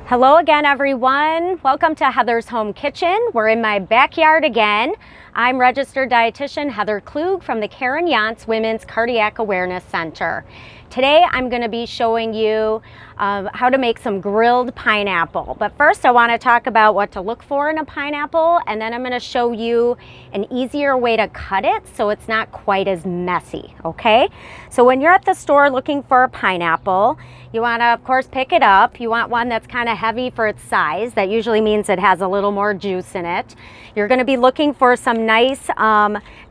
Hello again, everyone. Welcome to Heather's Home Kitchen. We're in my backyard again. I'm registered dietitian Heather Klug from the Karen Yantz Women's Cardiac Awareness Center. Today I'm going to be showing you how to make some grilled pineapple. But first I want to talk about what to look for in a pineapple, and then I'm going to show you an easier way to cut it so it's not quite as messy, okay? So when you're at the store looking for a pineapple, you want to, of course, pick it up. You want one that's kind of heavy for its size. That usually means it has a little more juice in it. You're going to be looking for some nice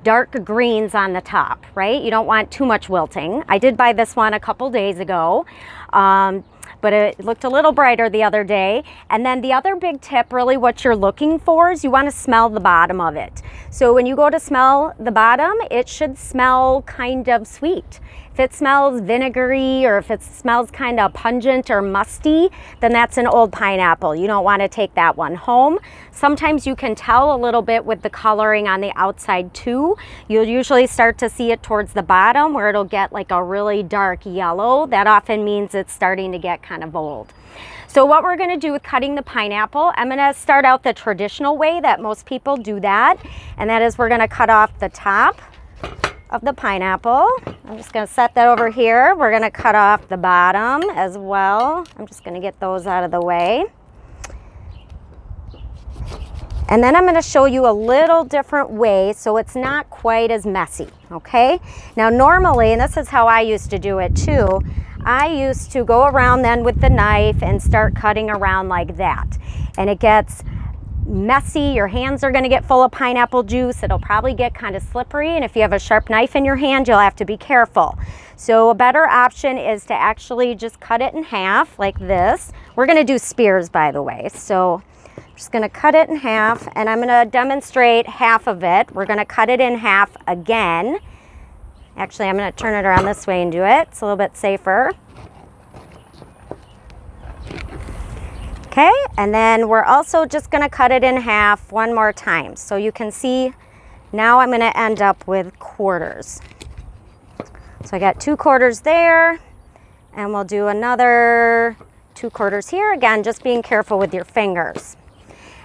dark greens on the top, right? You don't want too much wilting. I did buy this one a couple days ago, but it looked a little brighter the other day. And then the other big tip, really what you're looking for, is you want to smell the bottom of it. So when you go to smell the bottom, it should smell kind of sweet. If it smells vinegary or if it smells kind of pungent or musty, then that's an old pineapple. You don't want to take that one home. Sometimes you can tell a little bit with the coloring on the outside too. You'll usually start to see it towards the bottom where it'll get like a really dark yellow. That often means it's starting to get kind of old. So what we're going to do with cutting the pineapple, I'm going to start out the traditional way that most people do that, and that is we're going to cut off the top of the pineapple. I'm just going to set that over here. We're going to cut off the bottom as well. I'm just going to get those out of the way. And then I'm going to show you a little different way so it's not quite as messy, okay? Now normally, and this is how I used to do it too, I used to go around then with the knife and start cutting around like that. And it gets messy. Your hands are going to get full of pineapple juice. It'll probably get kind of slippery, and if you have a sharp knife in your hand, you'll have to be careful. So a better option is to actually just cut it in half like this. We're going to do spears, by the way. So I'm just going to cut it in half, and I'm going to demonstrate half of it. We're going to cut it in half again. Actually, I'm going to turn it around this way and do it. It's a little bit safer. Okay, and then we're also just going to cut it in half one more time. So you can see now I'm going to end up with quarters. So I got 2 quarters there, and we'll do another 2 quarters here. Again, just being careful with your fingers.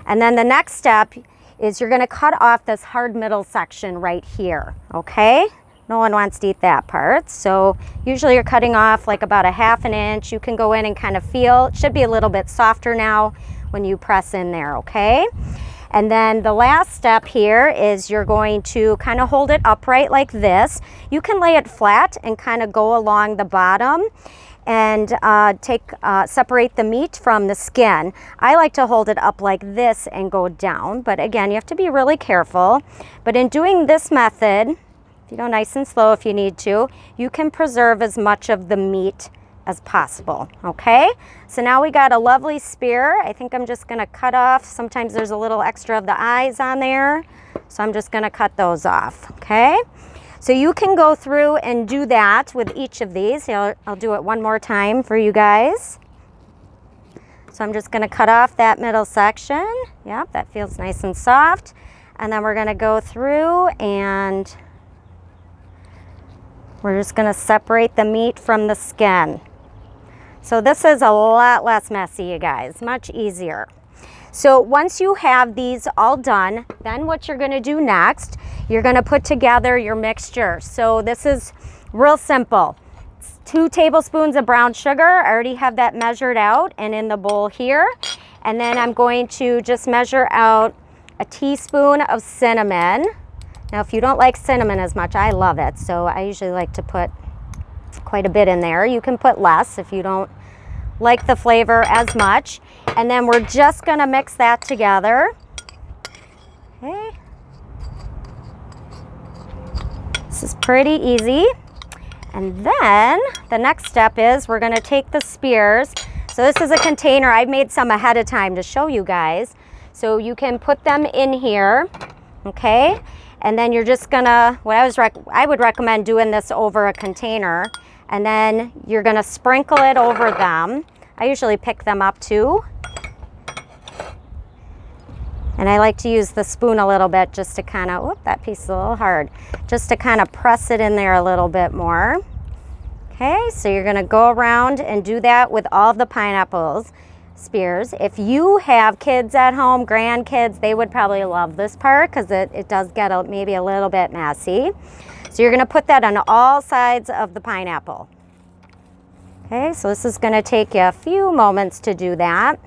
And then the next step is you're going to cut off this hard middle section right here, okay? No one wants to eat that part. So usually you're cutting off like about a 1/2 inch. You can go in and kind of feel. It should be a little bit softer now when you press in there, okay? And then the last step here is you're going to kind of hold it upright like this. You can lay it flat and kind of go along the bottom and separate the meat from the skin. I like to hold it up like this and go down, but again, you have to be really careful. But in doing this method, you go nice and slow if you need to, you can preserve as much of the meat as possible, okay? So now we got a lovely spear. I think I'm just gonna cut off, sometimes there's a little extra of the eyes on there, so I'm just gonna cut those off, okay? So you can go through and do that with each of these. I'll do it one more time for you guys. So I'm just gonna cut off that middle section. Yep, that feels nice and soft. And then we're gonna go through and we're just going to separate the meat from the skin. So this is a lot less messy, you guys, much easier. So once you have these all done, then what you're going to do next, you're going to put together your mixture. So this is real simple. It's 2 tablespoons of brown sugar. I already have that measured out and in the bowl here. And then I'm going to just measure out a teaspoon of cinnamon. Now, if you don't like cinnamon as much, I love it, so I usually like to put quite a bit in there. You can put less if you don't like the flavor as much. And then we're just going to mix that together. Okay. This is pretty easy. And then the next step is we're going to take the spears. So this is a container. I've made some ahead of time to show you guys. So you can put them in here, okay? And then you're just gonna, I would recommend doing this over a container, and then you're gonna sprinkle it over them. I usually pick them up too. And I like to use the spoon a little bit just to kind of, whoop, that piece is a little hard, just to kind of press it in there a little bit more. Okay, so you're gonna go around and do that with all of the pineapples. spears. If you have kids at home, grandkids, they would probably love this part because it does get maybe a little bit messy. So you're going to put that on all sides of the pineapple. Okay, so this is going to take you a few moments to do that.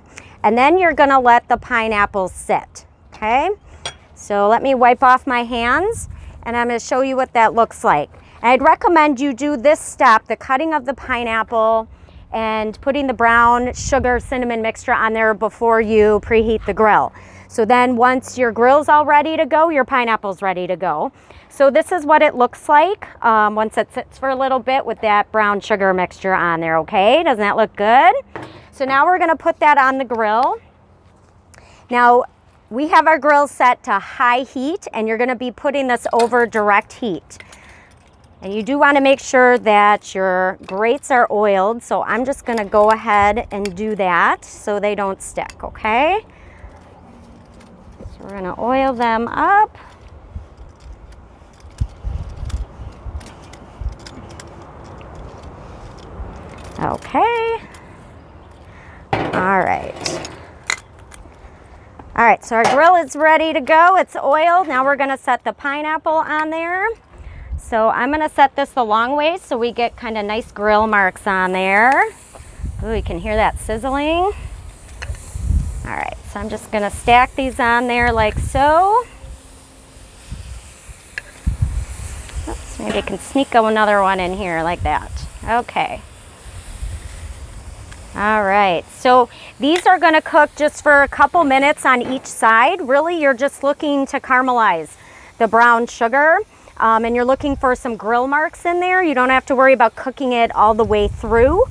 And then you're going to let the pineapple sit. Okay, so let me wipe off my hands and I'm going to show you what that looks like. And I'd recommend you do this step, the cutting of the pineapple and putting the brown sugar cinnamon mixture on there before you preheat the grill. So then once your grill's all ready to go, your pineapple's ready to go. So this is what it looks like once it sits for a little bit with that brown sugar mixture on there, okay? Doesn't that look good? So now we're gonna put that on the grill. Now, we have our grill set to high heat and you're gonna be putting this over direct heat. And you do want to make sure that your grates are oiled, so I'm just going to go ahead and do that so they don't stick, okay? So we're going to oil them up. Okay. All right. All right, so our grill is ready to go. It's oiled. Now we're going to set the pineapple on there. So I'm going to set this the long way so we get kind of nice grill marks on there. Ooh, you can hear that sizzling. All right, so I'm just going to stack these on there like so. Oops, maybe I can sneak another one in here like that. Okay. All right, so these are going to cook just for a couple minutes on each side. Really, you're just looking to caramelize the brown sugar. And you're looking for some grill marks in there. You don't have to worry about cooking it all the way through.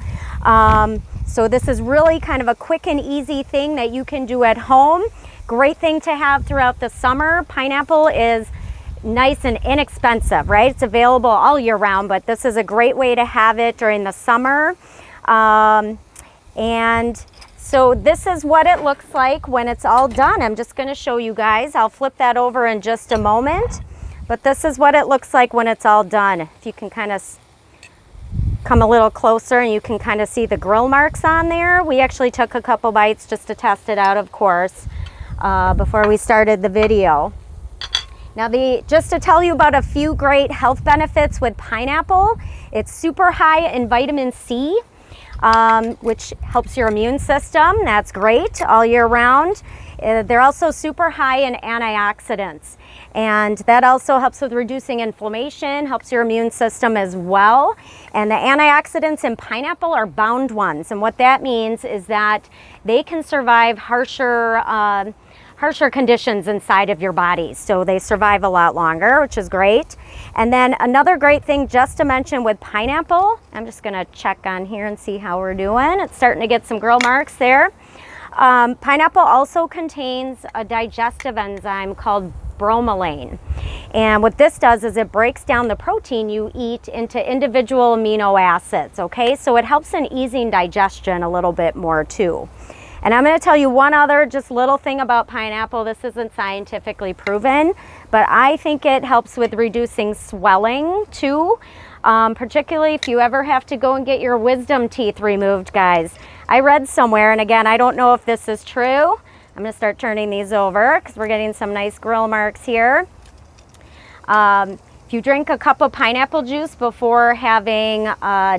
So this is really kind of a quick and easy thing that you can do at home. Great thing to have throughout the summer. Pineapple is nice and inexpensive, right? It's available all year round, but this is a great way to have it during the summer. And so this is what it looks like when it's all done. I'm just going to show you guys. I'll flip that over in just a moment. But this is what it looks like when it's all done. If you can kind of come a little closer and you can kind of see the grill marks on there. We actually took a couple bites just to test it out, of course, before we started the video. Now, just to tell you about a few great health benefits with pineapple, it's super high in vitamin C, which helps your immune system. That's great all year round. They're also super high in antioxidants. And that also helps with reducing inflammation, helps your immune system as well. And the antioxidants in pineapple are bound ones. And what that means is that they can survive harsher conditions inside of your body. So they survive a lot longer, which is great. And then another great thing just to mention with pineapple, I'm just gonna check on here and see how we're doing. It's starting to get some grill marks there. Pineapple also contains a digestive enzyme called bromelain. And what this does is it breaks down the protein you eat into individual amino acids, okay? So it helps in easing digestion a little bit more too. And I'm going to tell you one other just little thing about pineapple. This isn't scientifically proven, but I think it helps with reducing swelling too, particularly if you ever have to go and get your wisdom teeth removed, guys. I read somewhere, and again, I don't know if this is true. I'm going to start turning these over because we're getting some nice grill marks here. If you drink a cup of pineapple juice before having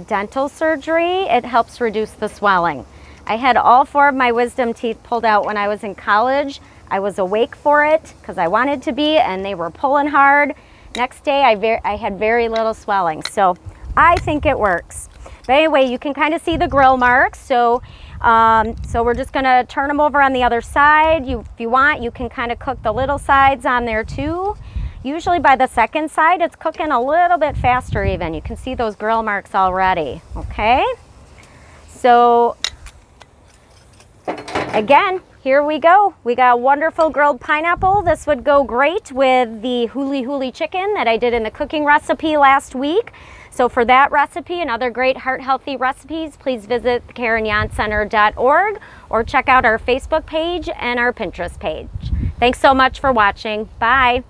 dental surgery, it helps reduce the swelling. I had all 4 of my wisdom teeth pulled out when I was in college. I was awake for it because I wanted to be, and they were pulling hard. Next day, I had very little swelling, so I think it works. But anyway, you can kind of see the grill marks. So we're just going to turn them over on the other side. If you want, you can kind of cook the little sides on there too. Usually by the second side, it's cooking a little bit faster even. You can see those grill marks already, okay? So again, here we go. We got wonderful grilled pineapple. This would go great with the huli huli chicken that I did in the cooking recipe last week. So for that recipe and other great heart-healthy recipes, please visit theKarenJansCenter.org or check out our Facebook page and our Pinterest page. Thanks so much for watching. Bye.